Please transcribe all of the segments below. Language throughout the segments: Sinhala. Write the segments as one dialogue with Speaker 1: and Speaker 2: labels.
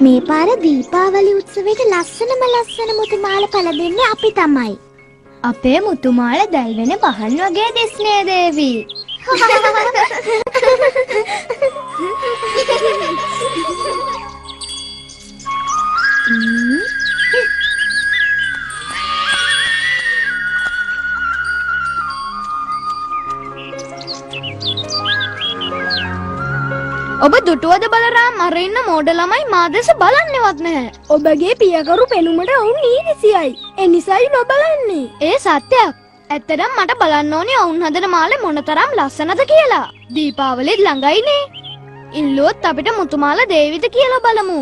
Speaker 1: මේ පාර දීපාවලි උත්සවයට ලස්සනම ලස්සන මුතුමාල පළදෙන්නේ අපි තමයි.
Speaker 2: අපේ මුතුමාල දැල්වෙන පහන් වගේ දිස්නේ දේවි. ඔබ දුටුවද බලරාම් අර ඉන්න මෝඩ ළමයි මා දෙස බලන්නේවත් නැහැ.
Speaker 3: ඔබගේ පියකරු පෙනුමට ඔවුන් නීවිසියයි. ඒ නිසායි නොබලන්නේ.
Speaker 2: ඒ සත්‍යයක්. ඇත්තටම මට බලන්න ඕනේ ඔවුන් හදන මාලේ මොනතරම් ලස්සනද කියලා. දීපාවලිත් ළඟයිනේ. ඉල්ලුවොත් අපිට මුතුමාල දේවිද කියලා බලමු.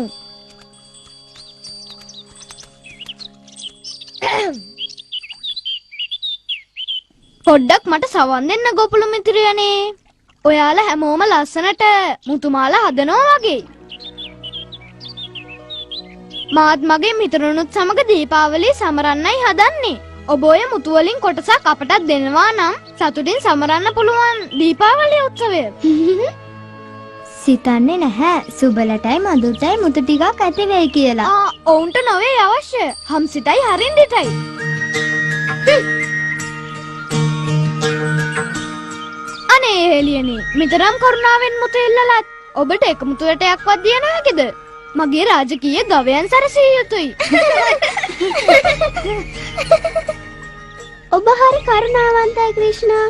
Speaker 2: පොඩ්ඩක් මට සවන් දෙන්න ගොපළු මිත්‍රයනේ. ඔයාලා හැමෝම ලස්සනට මුතුමාල හදනවා වගේ. මාත් මගේ මිතුරුනුත් සමග දීපාවලිය සමරන්නයි හදන්නේ. ඔබ ඔය මුතු වලින් කොටසක් අපටත් දෙනවා නම් සතුටින් සමරන්න පුළුවන් දීපාවලිය උත්සවය. සිතන්නේ නැහැ සුබලටයි මధుටයි මුතු ටිකක් ඇති වෙයි කියලා. ඔවුන්ට නොවේ අවශ්‍ය. හම්සිටයි හරින්දිටයි. අනේ එළියනේ මිතරම් කරුණාවෙන් මුතු ඉල්ලලත් ඔබට එක මුතු වැටයක්වත් දිය නොහැකිද? මගේ රාජකීය ගවයන් සැරසිය යුතුයි.
Speaker 1: ඔබ හරි කරුණාවන්තයි ක්‍රිෂ්ණා.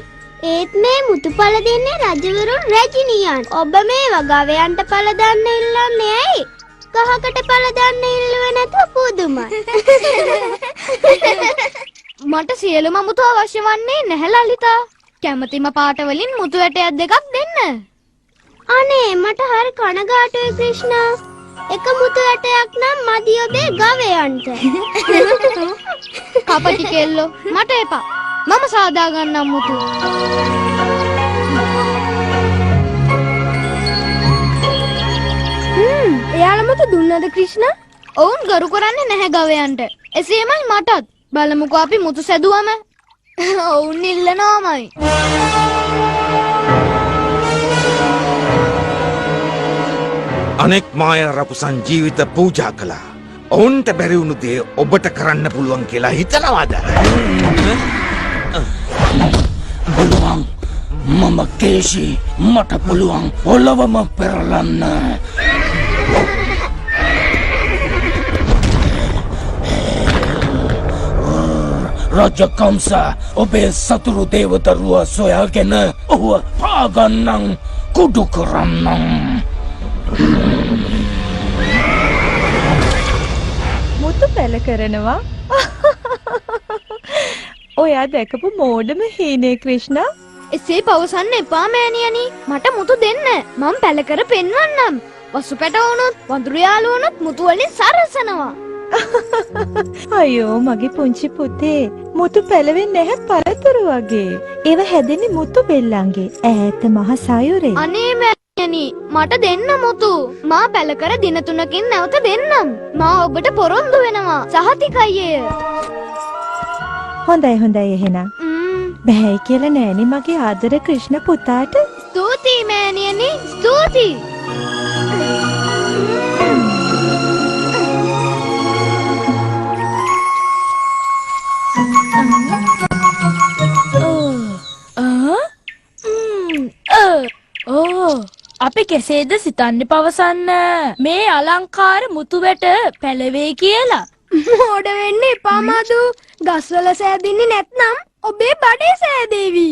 Speaker 1: ඒත් මේ මුතු පළ දෙන්නේ රජවරුන් රැජිනියන්. ඔබ මේ වගවයන්ට පළ දන්න ඉල්ලන්නේ ඇයි? ගහකට පළ දන්න ඉල්ලුවේ නැතුව පුදුමයි.
Speaker 2: මට සියලුම මුතු අවශ්‍ය වන්නේ නැහැ ලලිතා. කැමතිම පාට වලින් මුතු වැටයක් දෙකක් දෙන්න.
Speaker 1: අනේ මට හරි කනගාටුයි ක්‍රිෂ්ණා. එක මුතු වැටයක් නම් මදි ඔබේ ගවයන්ට.
Speaker 2: කපටි කෙල්ලෝ මට එපා. මම සාදා ගන්නම් මුතු.
Speaker 3: එයාලා මුතු දුන්නද ක්‍රිෂ්ණා?
Speaker 2: ඔවුන් ගරු කරන්නේ නැහැ ගවයන්ට. එසේමයි මටත්. බලමුකෝ අපි මුතු සැදුවම. ඔවුන් ඉල්ලනවාමයි.
Speaker 4: අනෙක් මාය රකුසන් ජීවිත පූජා කළා. ඔවුන්ට බැරි වුණු දේ ඔබට කරන්න පුළුවන් කියලා හිතනවාද?
Speaker 5: පුළුවන්. මම කේෂි. මට පුළුවන් පොළවම පෙරලන්න. රජකම්ස ඔබේ සතුරු දේවදරුව සොයාගෙන ඔහුව පාගන්නම් කුඩු කරන්නම්.
Speaker 6: මුතු පැල කරනවා. ඔයා දැකපු මෝඩම හීනේ ක්‍රිෂ්ණා.
Speaker 2: එසේ පවසන්න එපා මෑණියනි. මට මුතු දෙන්න. මම පැල කර පෙන්වන්නම්. වසු පැට වුණොත් වඳුරු යාළු වුණොත් මුතු වලින් සරසනවා.
Speaker 6: අයියෝ මගේ පුංචි පුතේ. මුතු පැලවෙන්නේ නැහැ පළතුරු වගේ. ඒව හැදෙන්නේ මුතු බෙල්ලන්ගේ ඈත මහ සයුරේ.
Speaker 2: අනේ මෑණියනි මට දෙන්න මුතු. මා පැල කර දින 3කින් නැවත දෙන්නම්. මා ඔබට පොරොන්දු වෙනවා. සහතිකයි එය.
Speaker 6: හොඳයි හොඳයි එහෙනම්. බෑ කියලා නෑනේ මගේ ආදර ක්‍රිෂ්ණ පුතාට.
Speaker 2: ස්තුතියි මෑණියනි ස්තුතියි.
Speaker 7: අපි කෙසේද සිතන්නේ පවසන්න මේ අලංකාර මුතු වැට පැලවේ කියලා.
Speaker 3: මෝඩ වෙන්න එපා මදු. ගස්වල සෑදින්නේ නැත්නම් ඔබේ බඩේ සෑදේවි.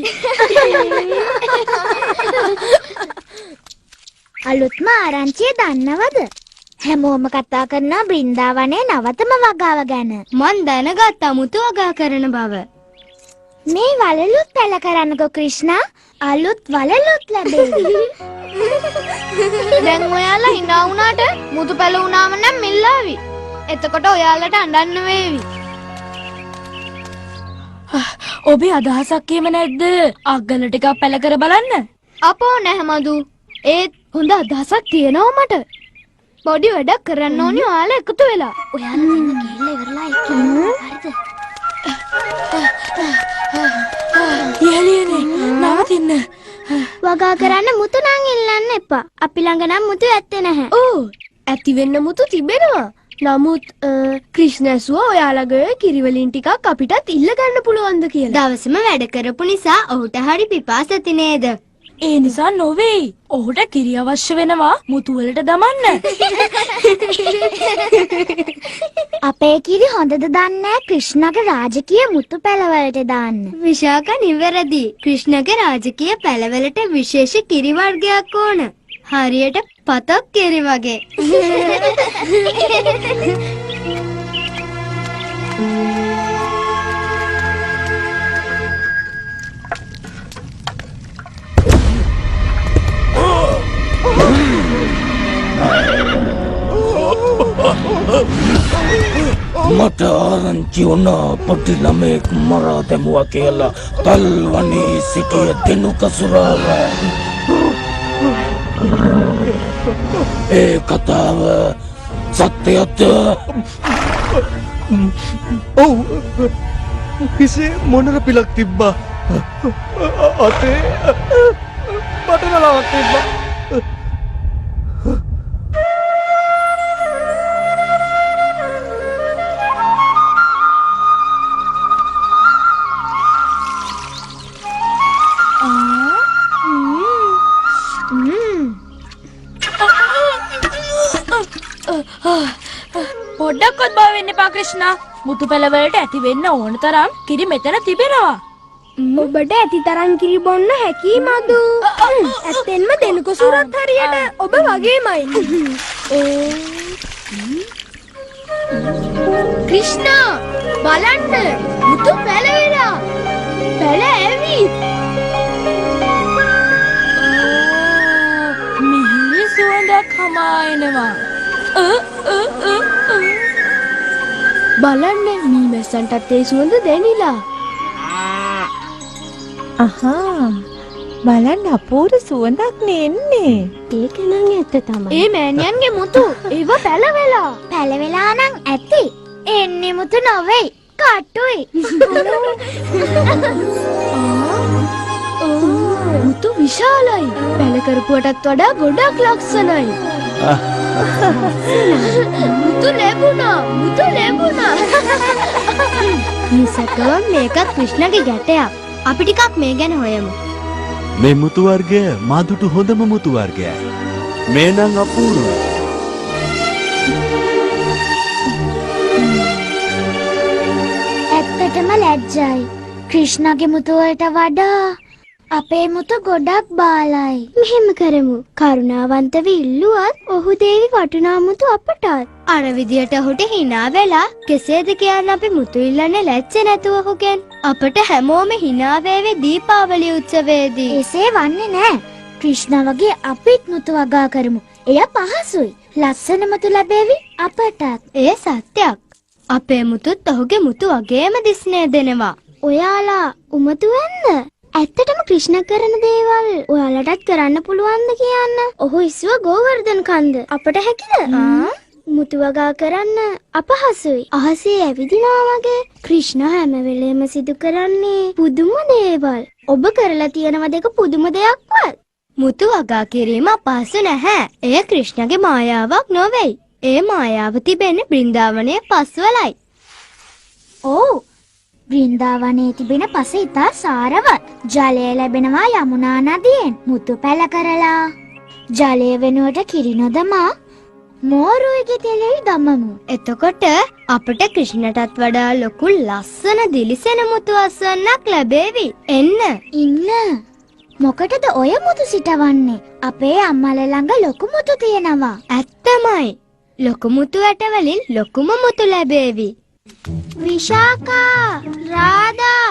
Speaker 1: අලුත්ම ආරංචිය දන්නවද? හැමෝම කතා කරනවා බ්‍රින්දාවනේ නවතම වගාව ගැන.
Speaker 2: මන් දැනගත්තා මුතු වගා කරන බව.
Speaker 1: මේ වලලුත් පැල කරන්නකෝ ක්‍රිෂ්ණා. අලුත් වලලුත් ලැබෙයි.
Speaker 2: දැන් ඔයාලා hina වුණාට මුතු පැල වුණාම නම් මිල්ලාවි. එතකොට ඔයාලට අඬන්න වේවි.
Speaker 7: ඔබේ අදහසක් එහෙම නැද්ද? අග්ගල ටිකක් පැල කර බලන්න.
Speaker 2: අපෝ නැහැ මදු. ඒත් හොඳ අදහසක් තියෙනවා මට. පොඩි වැඩක් කරන්න ඕනි ඔයාලා එකතු වෙලා.
Speaker 1: ඔයාලා දෙන්න ගිහිල්ලා ඉවරලා ඉන්නේ. හරිද?
Speaker 7: යෙලියනේ නවතින්න.
Speaker 1: වගා කරන්න මුතු නම් ඉල්ලන්න එපා. අපි ළඟ නම් මුතු ඇත්තේ නැහැ.
Speaker 7: ඕ
Speaker 3: ඇති වෙන්න මුතු තිබෙනවා. නමුත් ක්‍රිෂ්ණ ඇසුවා ඔයාලගේ කිරි වලින් ටිකක් අපිටත් ඉල්ල ගන්න පුළුවන්ද කියලා.
Speaker 2: දවසම වැඩ කරපු නිසා ඔහුට හරි පිපාස ඇති නේද?
Speaker 7: ඒ නිසා නොවේයි. ඔහුට කිරි අවශ්‍ය වෙනවා මුතු වලට දමන්න.
Speaker 1: අපේ කිරි හොඳද දන්නේ ක්‍රිෂ්ණගේ රාජකීය මුතු පැලවලට දාන්න.
Speaker 2: විශාක නිවැරදි. ක්‍රිෂ්ණගේ රාජකීය පැලවලට විශේෂ කිරි වර්ගයක් ඕන. හරියට පතක් කිරි වගේ.
Speaker 5: මට ආරංචි වුණා පොඩි ළමෙක් මරා දැමුවා කියලා තල්වනේ සිටිය දෙනු කසුරාව. ඒ කතාව සත්‍යයත්
Speaker 8: ඔව් කිසේ මොනර පිලක් තිබ්බා අතේ බටනලාවක් තිබ්බා
Speaker 7: පොඩ්ඩක්වත් බය වෙන්න එපා ක්‍රිෂ්ණා. මුතු පැලවලට ඇති වෙන්න ඕන තරම් කිරි මෙතන තිබෙනවා.
Speaker 3: ඔබට ඇති තරම් කිරි බොන්න හැකි මදු. ඇත්තෙන්ම දෙනුක සුරත් හරියට ඔබ වගේමයි. ක්‍රිෂ්ණා බලන්න මුතු පැලවෙලා. පැල ඇවිත්.
Speaker 7: මිහිරි සුවඳක් හමා එනවා.
Speaker 3: බලන්න මීමැස්සන්ටත් ඒ සුවඳ දැනිලා.
Speaker 6: අහා බලන්න අපූර්ව සුවඳක් නෙන්නේ.
Speaker 1: ඒක නම් ඇත්ත තමයි.
Speaker 2: ඒ මෑණියන්ගේ මුතු ඒව පැලවෙලා.
Speaker 1: පැලවෙලා නම් ඇති.
Speaker 2: එන්නේ මුතු නොවේයි. කටුයි.
Speaker 3: මුතු විශාලයි. පැල කරපුවටත් වඩා ගොඩක් ලක්ෂණයි.
Speaker 2: මුතු ලැබුණා. මුතු ලැබුණා. නිසකව මේකත් ක්‍රිෂ්ණගේ ගැටයක්. අපි ටිකක් මේ ගැන හොයමු.
Speaker 8: මේ මුතු වර්ගය මාදුටු හොඳම මුතු වර්ගයයි මේ නම් අපූර්වයි
Speaker 1: ඇත්තටම ලැජ්ජයි. ක්‍රිෂ්ණගේ මුතු වලට වඩා අපේ මුතු ගොඩක් බාලයි. මෙහෙම කරමු. කරුණාවන්තව ඉල්ලුවත් ඔහු දේවි වටිනා මුතු අපටත්.
Speaker 2: අර විදියට ඔහුට hina වෙලා කෙසේද කියන්න අපි මුතු ඉල්ලන්නේ ලැජ්ජ නැතුව ඔහුගෙන්. අපට හැමෝම hina වේවි දීපාවලි උත්සවයේදී.
Speaker 1: එසේ වන්නේ නෑ. ක්‍රිෂ්ණ වගේ අපිත් මුතු වගා කරමු. එය පහසුයි. ලස්සන මුතු ලැබෙවි අපටත්.
Speaker 2: ඒ සත්‍යයක්. අපේ මුතුත් ඔහුගේ මුතු වගේම දිස්නේ දෙනවා.
Speaker 1: ඔයාලා උමතු වෙන්න. ඇත්තටම ක්‍රිෂ්ණ කරන දේවල් ඔයාලටත් කරන්න පුළුවන්ද කියන්න. ඔහු ඉස්සුව ගෝවර්ධන කන්ද. අපට හැකිද? මුතු වගා කරන්න අපහසුයි. අහසේ ඇවිදිනවා වගේ. ක්‍රිෂ්ණ හැම වෙලේම සිදු කරන්නේ පුදුම දේවල්. ඔබ කරලා තියෙනව දෙක පුදුම දෙයක්වත්.
Speaker 2: මුතු වගා කිරීම අපහසු නැහැ. එය ක්‍රිෂ්ණගේ මායාවක් නොවේයි. ඒ මායාව තිබෙන්නේ බ්‍රින්දාවනයේ පස්වලයි.
Speaker 1: ඔව්. බ්‍රින්දාවනයේ තිබෙන පස ඉතා සාරවත්. ජලය ලැබෙනවා යමුනා නදියෙන්. මුතු පැල කරලා. ජලය වෙනුවට කිරි නොදමා මෝරුවගේ තෙලෙයි දමමු.
Speaker 2: එතකොට අපට ක්‍රිෂ්ණටත් වඩා ලොකු ලස්සන දිලිසෙන මුතු අස්වන්නක් ලැබේවි. එන්න.
Speaker 1: ඉන්න. මොකටද ඔය මුතු සිටවන්නේ? අපේ අම්මල ළඟ ලොකු මුතු තියෙනවා.
Speaker 2: ඇත්තමයි. ලොකු මුතු ඇට වලින් ලොකුම මුතු ලැබේවි.
Speaker 1: විශාකා රාධා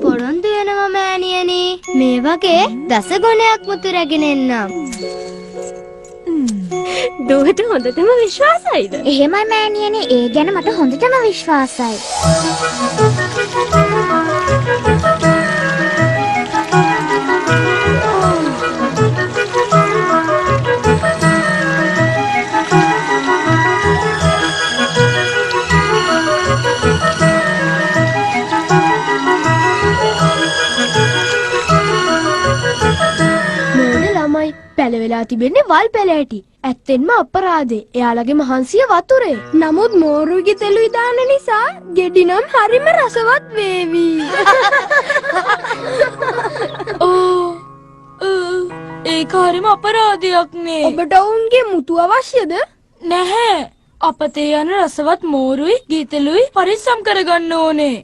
Speaker 2: පොරොන්දු වෙනවා මෑණියනි. මේ වගේ දසගුණයක් මුතු රැගෙන එන්නම්.
Speaker 3: දුවට හොඳටම විශ්වාසයිද?
Speaker 1: එහෙමයි මෑණියනි, ඒ ගැන මට හොඳටම විශ්වාසයි.
Speaker 3: පැලවෙලා වෙලා තිබෙන්නේ වල් පැලෑටි. ඇත්තෙන්ම අපරාධේ. එයාලගේ මහන්සිය වතුරේ. නමුත් මෝරුගේ තෙලුයි දාන නිසා ගෙඩි නම් හරිම රසවත් වේවි.
Speaker 7: ඒක හරිම අපරාධයක් නේ.
Speaker 3: ඔබට ඔවුන්ගේ මුතු අවශ්‍යද?
Speaker 7: නැහැ. අපතේ යන රසවත් මෝරුයි ගීතලුයි පරිස්සම් කරගන්න ඕනේ.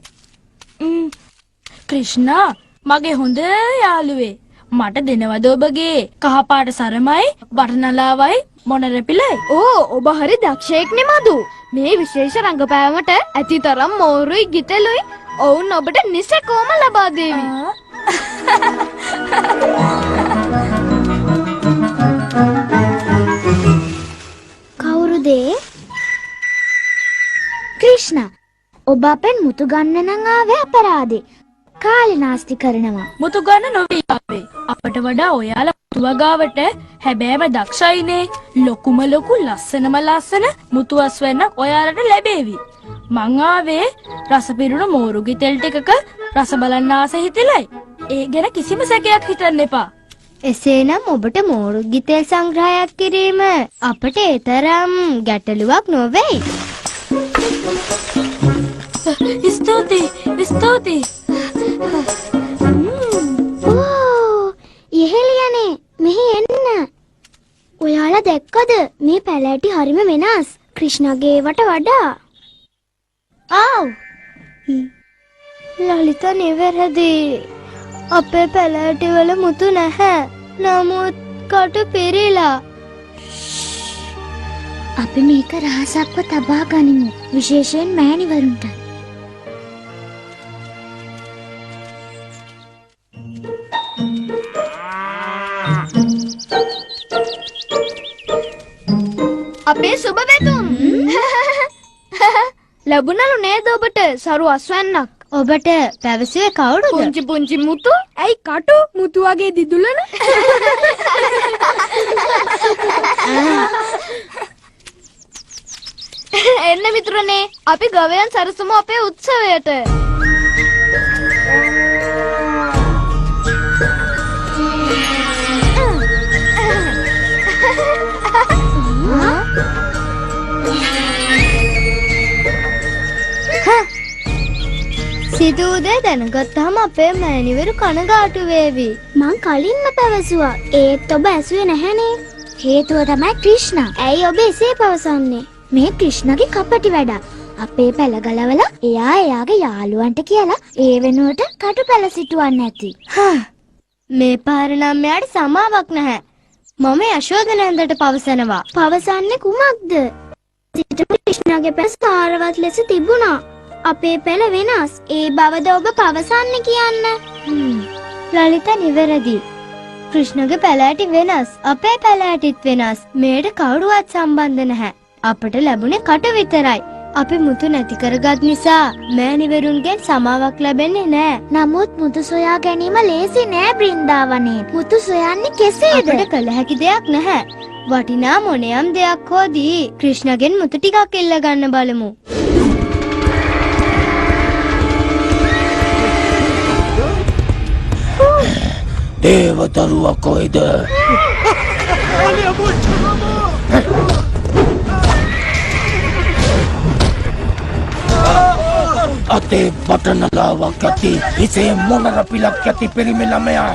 Speaker 7: ක්‍රිෂ්ණා මගේ හොඳ යාළුවේ. මට දෙනවද ඔබගේ කහපාට සරමයි බටනලාවයි මොනරපිලයි?
Speaker 2: ඕ ඔබ හරි දක්ෂයෙක්නේ මදු. මේ විශේෂ රංගපෑමට ඇතිතරම් මෝරුයි ගිතෙලුයි ඔවුන් ඔබට නිසැකෝම ලබා දේවි.
Speaker 1: කවුරුද? ක්‍රිෂ්ණා ඔබ අපෙන් මුතු ගන්න නම් ආවේ අපරාධේ. කාලේ නාස්ති කරනවා.
Speaker 7: මුතු ගන්න නොවේ අපේ. අපට වඩා ඔයාලා මුතු වගාවට හැබෑම දක්ෂයිනේ. ලොකුම ලොකු ලස්සනම ලස්සන මුතු අස්වැන්නක් ඔයාලට ලැබේවි. මං ආවේ රස පිරුණු මෝරුගේ තෙල් ටිකක රස බලන්න ආස හිතෙලයි. ඒ ගැන කිසිම සැකයක් හිතන්න එපා.
Speaker 1: එසේනම් ඔබට මෝරුගේ තෙල් සංග්‍රහයක් කිරීම අපට ඒතරම් ගැටලුවක් නොවේයි.
Speaker 7: ස්තුතියි.
Speaker 1: ඉහෙලියනේ මෙහි එන්න. ඔයාලා දැක්කද මේ පැලෑටි හරිම වෙනස් ක්‍රිෂ්ණගේ වට වඩා. ආව් ලලිතා නෙවරදී. අපේ පැලෑටි වල මුතු නැහැ. නමුත් කට පිරීලා. අපි මේක රහසක්ව තබා ගනිමු. විශේෂයෙන් මෑණිවරුන්ට.
Speaker 2: අපේ සුබ වෙතුම්. ලැබුණලු නේද ඔබට සරු අස්වැන්නක්?
Speaker 1: ඔබට පැවසුවේ කවුරුද?
Speaker 2: පුංචි මුතු.
Speaker 3: ඇයි කටු මුතු වගේ දිදුලන?
Speaker 2: එන්න මිතුරනේ අපි ගවයන් සරසමු අපේ උත්සවයට.
Speaker 1: සිදුවුදේ දැනගත්තාම අපේ මෑණිවරු කනගාටු වේවි. මං කලින්ම පැවසුවා. ඒත් ඔබ ඇසුවේ නැහැනේ. හේතුව තමයි ක්‍රිෂ්ණා. ඇයි ඔබ එසේ පවසන්නේ? මේ ක්‍රිෂ්ණගේ කපටි වැඩ. අපේ පැල ගලවලා එයා එයාගේ යාළුවන්ට කියලා ඒ වෙනුවට කටු පැල සිටුවන්න ඇති. මේ පාර නම් මෙයාට සමාවක් නැහැ. මම යශෝදනන්දට පවසනවා. පවසන්නේ කුමක්ද? සිටු ක්‍රිෂ්ණගේ පැල සාරවත් ලෙස තිබුණා. අපේ පැල වෙනස්. ඒ බවද ඔබ පවසන්නේ කියන්න. ලලිතා නිවැරදි. ක්‍රිෂ්ණගේ පැලෑටි වෙනස්. අපේ පැලෑටිත් වෙනස්. මේට කවුරුවත් සම්බන්ධ නැහැ. අපට ලැබුණේ කට විතරයි. අපි මුතු නැති කරගත් නිසා මෑණිවරුන්ගෙන් සමාවක් ලැබෙන්නේ නෑ. නමුත් මුතු සොයා ගැනීම ලේසි නෑ බ්‍රින්දාවනේ. මුතු සොයන්නේ කෙසේද? අපිට කළ හැකි දෙයක් නැහැ. වටිනා මොනියම් දෙයක් හොදී ක්‍රිෂ්ණගෙන් මුතු ටිකක් එල්ල ගන්න බලමු.
Speaker 5: දේවදරුවා කොයිද? අතේ බටනලාවක් ඇති හිසේ මොනරපිලක් ඇති පිරිමි ළමයා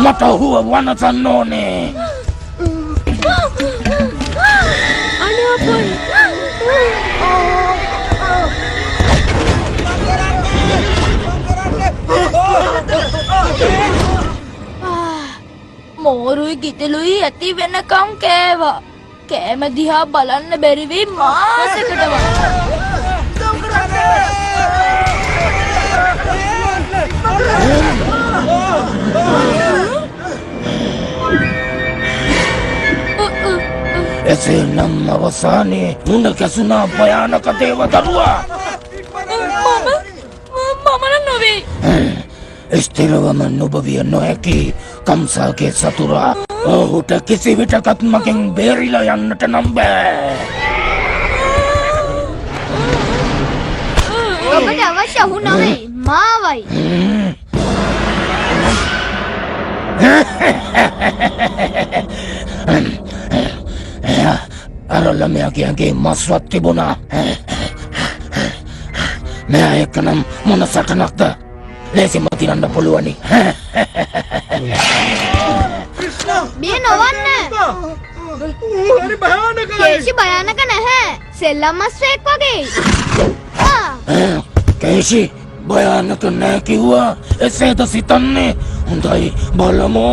Speaker 5: මට ඔහුව වනසන්න ඕනේ.
Speaker 7: මෝරුයි ගිතලුයි ඇති වෙනකම් කෑවා. කෑම දිහා බලන්න බැරි වෙයි මාසෙකටවත්.
Speaker 5: එසේ නම් අවසානයේ මුණ කැසුනා භයානක දේවදරුවා.
Speaker 7: මම නොවේ.
Speaker 5: ස්ථිරවම නොබවිය නොහැකි කම්සාගේ සතුරා ඔහුට කිසි විටකත් මගෙන් බේරිලා යන්නට නම් බෑ.
Speaker 2: ඔබට අවශ්‍ය වු නොවේ මාවයි.
Speaker 5: අර ළමයාගේ ඇඟේ මස්වත් තිබුණා. මෙයා එක්කනම් මොන සටනක්ද? ලේසිම තිරන්න පුළුවනි.
Speaker 2: බිය නොවන්න.
Speaker 4: හරි භයානකයි.
Speaker 2: කේෂි භයානක නැහැ. සෙල්ලම් මස්ටරෙක් වගේ.
Speaker 5: කේෂි භයානක නෑ කිව්වා. එසේද සිතන්නේ? හොඳයි බලමු.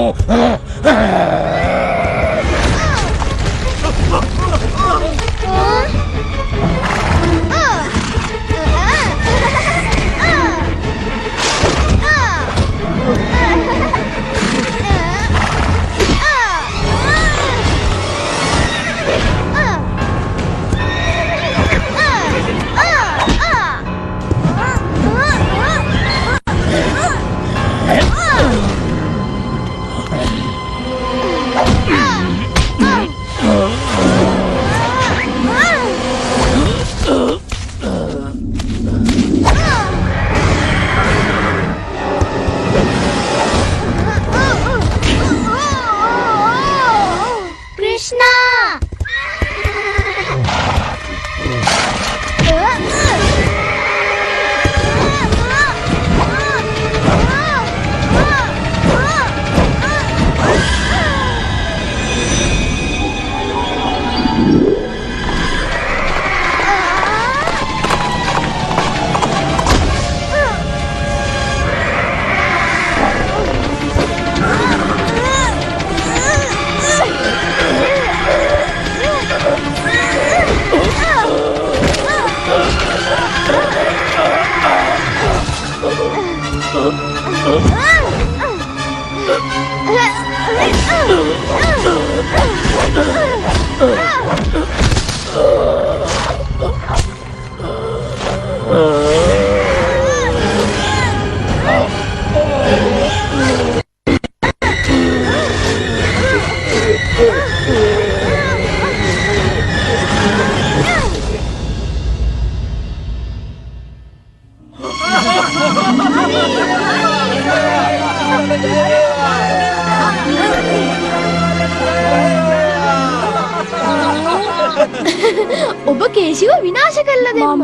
Speaker 3: ඔබ කේෂිව විනාශ කළා දෙන්න.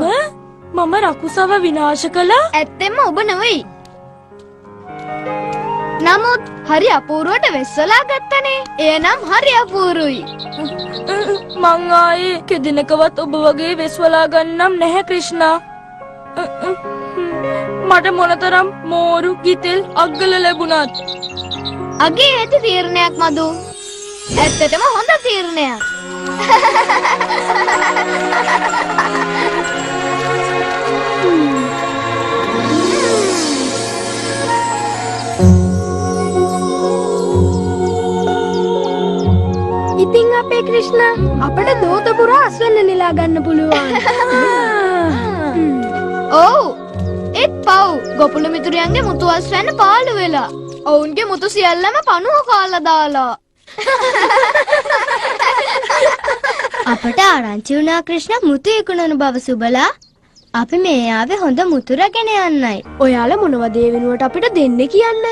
Speaker 7: මම රකුසව විනාශ කළා.
Speaker 2: ඇත්තෙන්ම ඔබ නෙවෙයි. නමුත් හරි අපූර්වට වෙස්සලා ගත්තනේ. එයනම් හරි අපූරුයි.
Speaker 7: මං ආයේ කෙදිනකවත් ඔබ වගේ වෙස්වලා ගන්නම් නැහැ ක්‍රිෂ්ණා. මට මොනතරම් මෝරු ගිතෙල් අග්ගල ලැබුණත්
Speaker 2: අගේ ඇති තීරණයක් මදු. ඇත්තටම හොඳ තීරණයක්.
Speaker 3: ඉතින් අපේ ක්‍රිෂ්ණා අපිට දෝත පුරා අස්වැන්න නෙලා ගන්න පුළුවන්.
Speaker 2: ඔව්. ඒත් පව් ගොපුළු මිතුරියන්ගේ මුතු අස්වැන්න පාළු වෙලා. ඔවුන්ගේ මුතු සියල්ලම පණුව කාලා දාලා.
Speaker 1: අපට ආරංචි වුණා ක්‍රිෂ්ණ මුතු ඉක්ුණන බව සුබලා. අපි මේ ආවේ හොඳ මුතු රැගෙන යන්නයි.
Speaker 3: ඔයාලා මොනවද ඒ වෙනුවට අපිට දෙන්න කියන්න?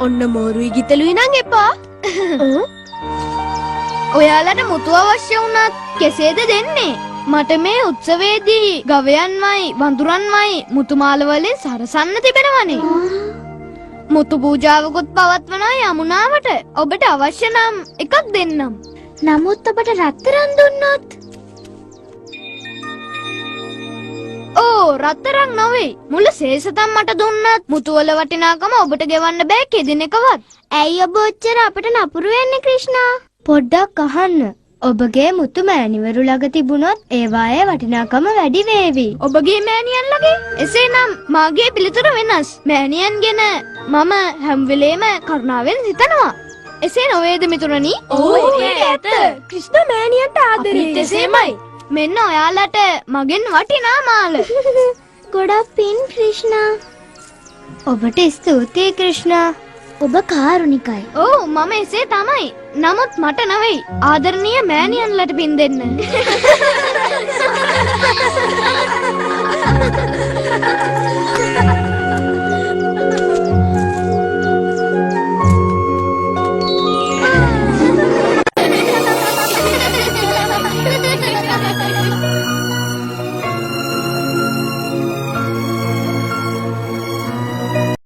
Speaker 3: ඔන්න මෝරුයි ගිතලුයි නම් එපා.
Speaker 2: ඔයාලට මුතු අවශ්‍ය වුණත් කෙසේද දෙන්නේ? මට මේ උත්සවයේදී ගවයන්මයි වඳුරන්මයි මුතු මාල වලින් සරසන්න තිබෙනවනේ. මුතු පූජාවකුත් පවත්වනවා යමුනාවට. ඔබට අවශ්‍ය නම් එකක් දෙන්නම්.
Speaker 1: නමුත් ඔබට රත්තරන් දුන්නොත්
Speaker 2: ඕ රත්තරන් නොවේ. මුළු සේසතම් මට දුන්නත් මුතු වල වටිනාකම ඔබට ගෙවන්න බෑ කෙදිනකවත්.
Speaker 1: ඇයි ඔබ ඔච්චර අපට නපුරු වෙන්නේ ක්‍රිෂ්ණා? පොඩ්ඩක් අහන්න. ඔබගේ මුතු මෑණිවරු ළඟ තිබුණොත් ඒවායේ වටිනාකම වැඩි වේවි.
Speaker 2: ඔබගේ මෑණියන් ළඟ? එසේනම් මාගේ පිළිතුර වෙනස්. මෑණියන් ගැන මම හැම වෙලේම කරුණාවෙන් හිතනවා. එසේ නොවේද මිතුරනි?
Speaker 3: ඔව් ඒක ඇත්ත. ක්‍රිෂ්ණා මෑණියන්ට ආදරේ.
Speaker 2: එසේමයි. මෙන්න ඔයාලට මගෙන් වටිනා මාල.
Speaker 1: ගොඩක් පින් ක්‍රිෂ්ණා. ඔබට ස්තුතියි ක්‍රිෂ්ණා. ඔබ කාරුණිකයි.
Speaker 2: ඔව් මම එසේ තමයි. නමුත් මට නෙවෙයි. ආදරණීය මෑණියන්ලට පින් දෙන්න.